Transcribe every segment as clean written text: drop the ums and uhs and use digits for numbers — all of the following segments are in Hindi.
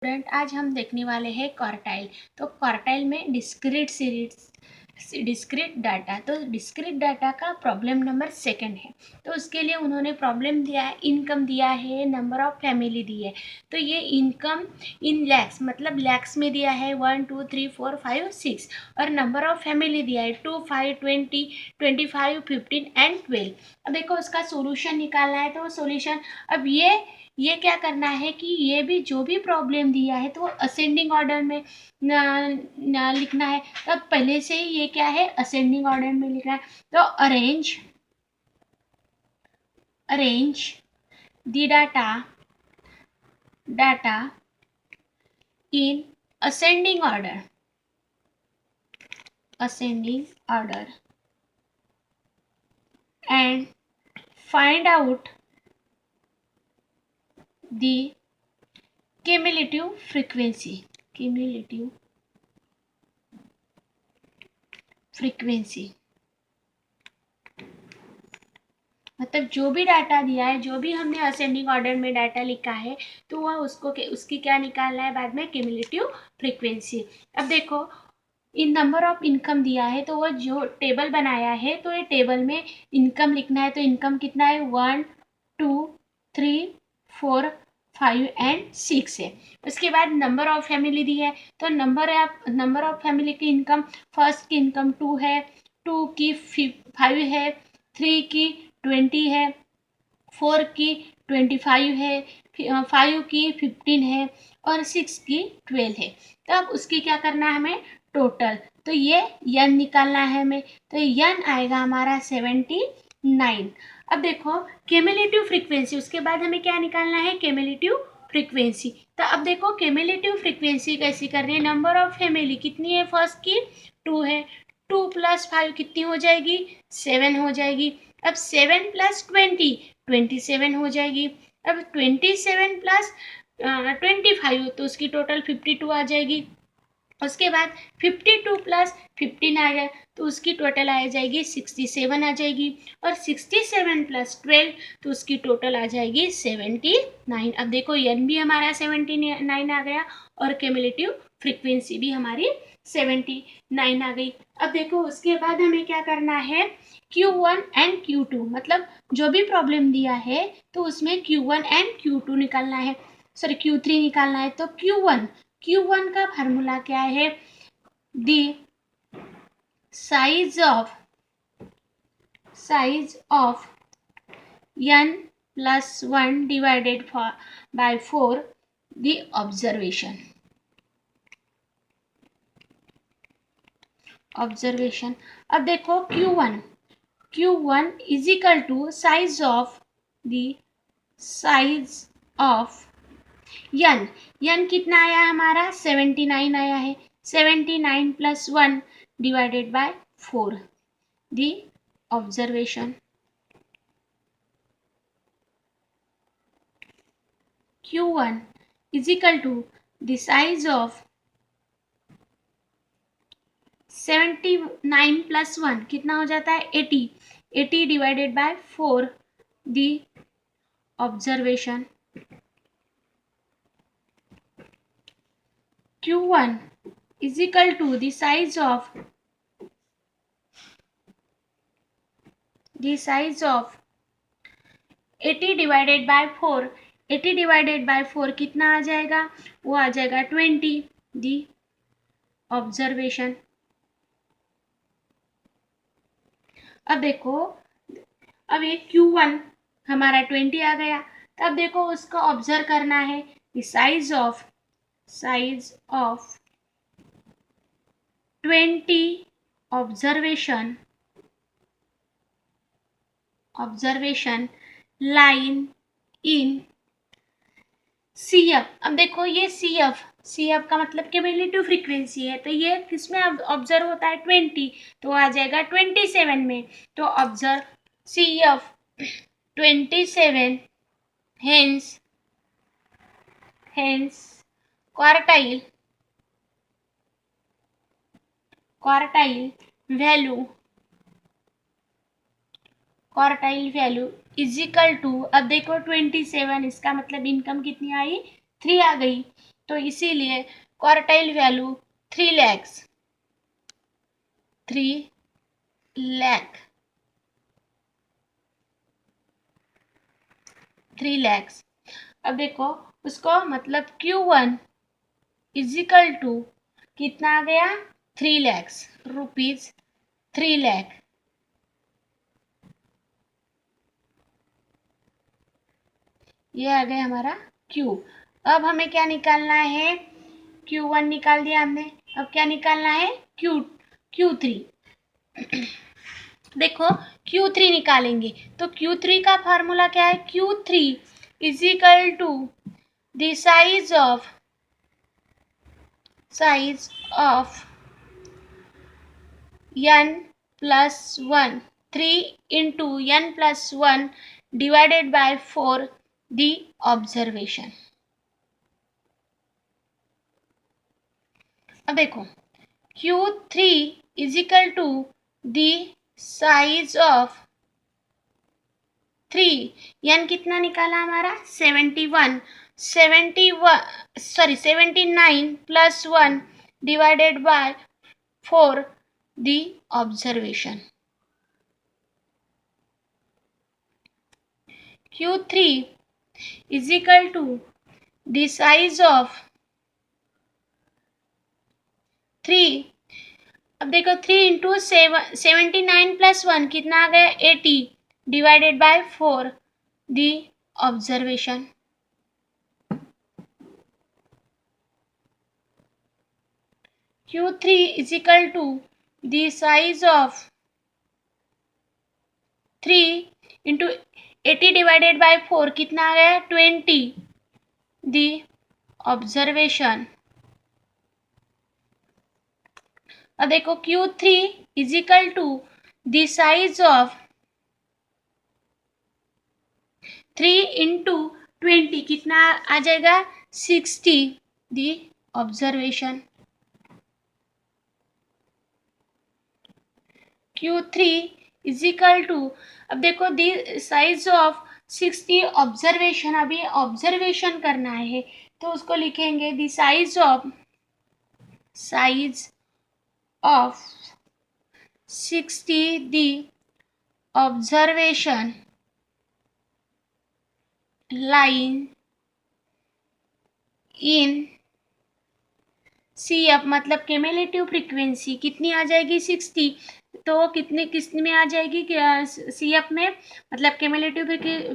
स्टूडेंट, आज हम देखने वाले हैं क्वार्टाइल। तो क्वार्टाइल में डिस्क्रीट सीरीज, डिस्क्रीट डाटा। तो डिस्क्रीट डाटा का प्रॉब्लम नंबर 2 है। तो उसके लिए उन्होंने प्रॉब्लम दिया है, इनकम दिया है, नंबर ऑफ फैमिली दी है। तो ये इनकम इन लैक्स, मतलब लैक्स में दिया है 1 2 3 4 5 6, और नंबर ऑफ फैमिली दिया है 2 5 20 25 15 एंड 12। अब देखो उसका सोल्यूशन निकालना है। तो सोल्यूशन, अब ये क्या करना है कि ये भी जो भी प्रॉब्लम दिया है तो वो असेंडिंग ऑर्डर में लिखना है। तो अब पहले से ही ये क्या है, असेंडिंग ऑर्डर में लिखना है। तो arrange the data in ascending order and find out the cumulative frequency मतलब जो भी डाटा दिया है, जो भी हमने असेंडिंग ऑर्डर में डाटा लिखा है, तो वह उसकी क्या निकालना है बाद में, क्यूमुलेटिव फ्रीक्वेंसी। अब देखो इन नंबर ऑफ इनकम दिया है, तो वह जो टेबल बनाया है, तो ये टेबल में इनकम लिखना है। तो इनकम कितना है, 1 2 3 4 5 एंड 6 है। उसके बाद नंबर ऑफ फैमिली दी है। तो नंबर ऑफ फैमिली की इनकम, फर्स्ट की इनकम 2 है, 2 की 5 है, 3 की 20 है, 4 की 25 है, 5 की 15 है, और 6 की 12 है। तो अब उसकी क्या करना है हमें, टोटल। तो ये यन निकालना है हमें। तो यन आएगा हमारा 79। अब देखो क्यूमुलेटिव फ्रीक्वेंसी, उसके बाद हमें क्या निकालना है, क्यूमुलेटिव फ्रीक्वेंसी। तो अब देखो क्यूमुलेटिव फ्रीक्वेंसी कैसी कर रही है, नंबर ऑफ फैमिली कितनी है, फर्स्ट की 2 है, 2 + 5 कितनी हो जाएगी, 7 हो जाएगी। अब 7 + 20 27 हो जाएगी। अब 27 + 25 तो उसकी टोटल 52 आ जाएगी। उसके बाद 52 + 15 आ गया, तो उसकी टोटल आ जाएगी 67 आ जाएगी। और 67 + 12 तो उसकी टोटल आ जाएगी 79। अब देखो एन भी हमारा 79 आ गया, और क्यूमुलेटिव फ्रीक्वेंसी भी हमारी 79 आ गई। अब देखो उसके बाद हमें क्या करना है, Q1 एंड Q2, मतलब जो भी प्रॉब्लम दिया है तो उसमें Q1 एंड Q2 निकालना है, सॉरी Q3 निकालना है। तो Q1 का फार्मूला क्या है, the size of n + 1 divided by 4 the observation. अब देखो Q1 is equal to size of n कितना आया हमारा, 79 आया है। 79 + 1 divided by 4 the observation. Q1 is equal to the size of 79 + 1 कितना हो जाता है, 80 divided by 4 the observation. Q1 is equal to the size of 80 divided by 4। 80 divided by 4 कितना आ जाएगा, वो आ जाएगा 20 द ऑब्जर्वेशन। अब देखो, अब ये Q1 हमारा 20 आ गया। तब देखो उसको ऑब्जर्व करना है, size of 20 observation line in CF। अब देखो ये CF का मतलब क्यूमुलेटिव फ्रीक्वेंसी है। तो ये किसमें ऑब्जर्व होता है, 20, तो आ जाएगा 27 में। तो observe CF 27, hence quartile value is equal to, अब देखो 27, इसका मतलब इनकम कितनी आई, 3 आ गई। तो इसीलिए क्वार्टाइल वैल्यू 3 लाख 3 लाख। अब देखो उसको मतलब Q1 इजिकल टू कितना आ गया 3 लाख रुपीज 3 लाख। ये आ गया हमारा Q। अब हमें क्या निकालना है, Q1 निकाल दिया हमने, अब क्या निकालना है Q3। देखो Q3 निकालेंगे तो Q3 का फार्मूला क्या है, Q3 is equal to the size of n plus 1 3 into n plus 1 divided by 4 the observation। अब देखो Q3 is equal to the size of 3 n कितना निकाला हमारा 79 plus 1 divided by 4 the observation। Q3 is equal to the size of 3। अब देखो 3 इंटू 79 प्लस 1 कितना आ गया 80 divided by 4 the observation. Q3 is equal to the size of 3 into 80 divided by 4 कितना आ गया 20 दी ऑब्जर्वेशन। अब देखो Q3 is equal to the size of 3 into 20 कितना आ जाएगा 60 the observation. Q3 is equal to, अब देखो दी साइज ऑफ 60 ऑब्जर्वेशन, अभी ऑब्जर्वेशन करना है तो उसको लिखेंगे the size of 60 the observation line in C up, मतलब क्यूमुलेटिव फ्रीक्वेंसी कितनी आ जाएगी 60, तो कितने में आ जाएगी सी अप में, मतलब क्यूमुलेटिव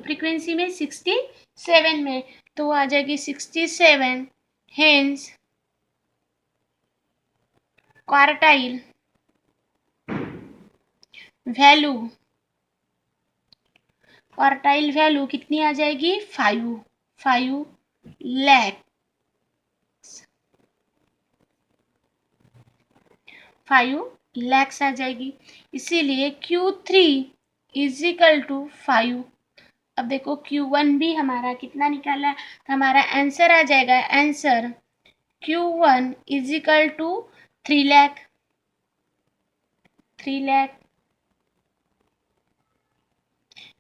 फ्रीक्वेंसी में 67 में, तो आ जाएगी 67। हेंस क्वार्टाइल वैल्यू कितनी आ जाएगी 5 लाख 5 लाख आ जाएगी। इसीलिए Q3 इज इक्वल टू 5। अब देखो Q1 भी हमारा कितना निकाला है, तो हमारा आंसर आ जाएगा, answer Q1 is equal to 3 lakh.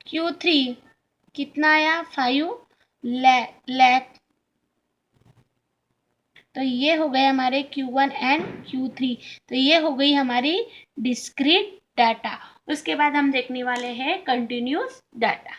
Q3 कितना आया 5 लाख। तो ये हो गए हमारे Q1 एंड Q3। तो ये हो गई हमारी डिस्क्रीट डाटा। उसके बाद हम देखने वाले हैं कंटिन्यूस डाटा।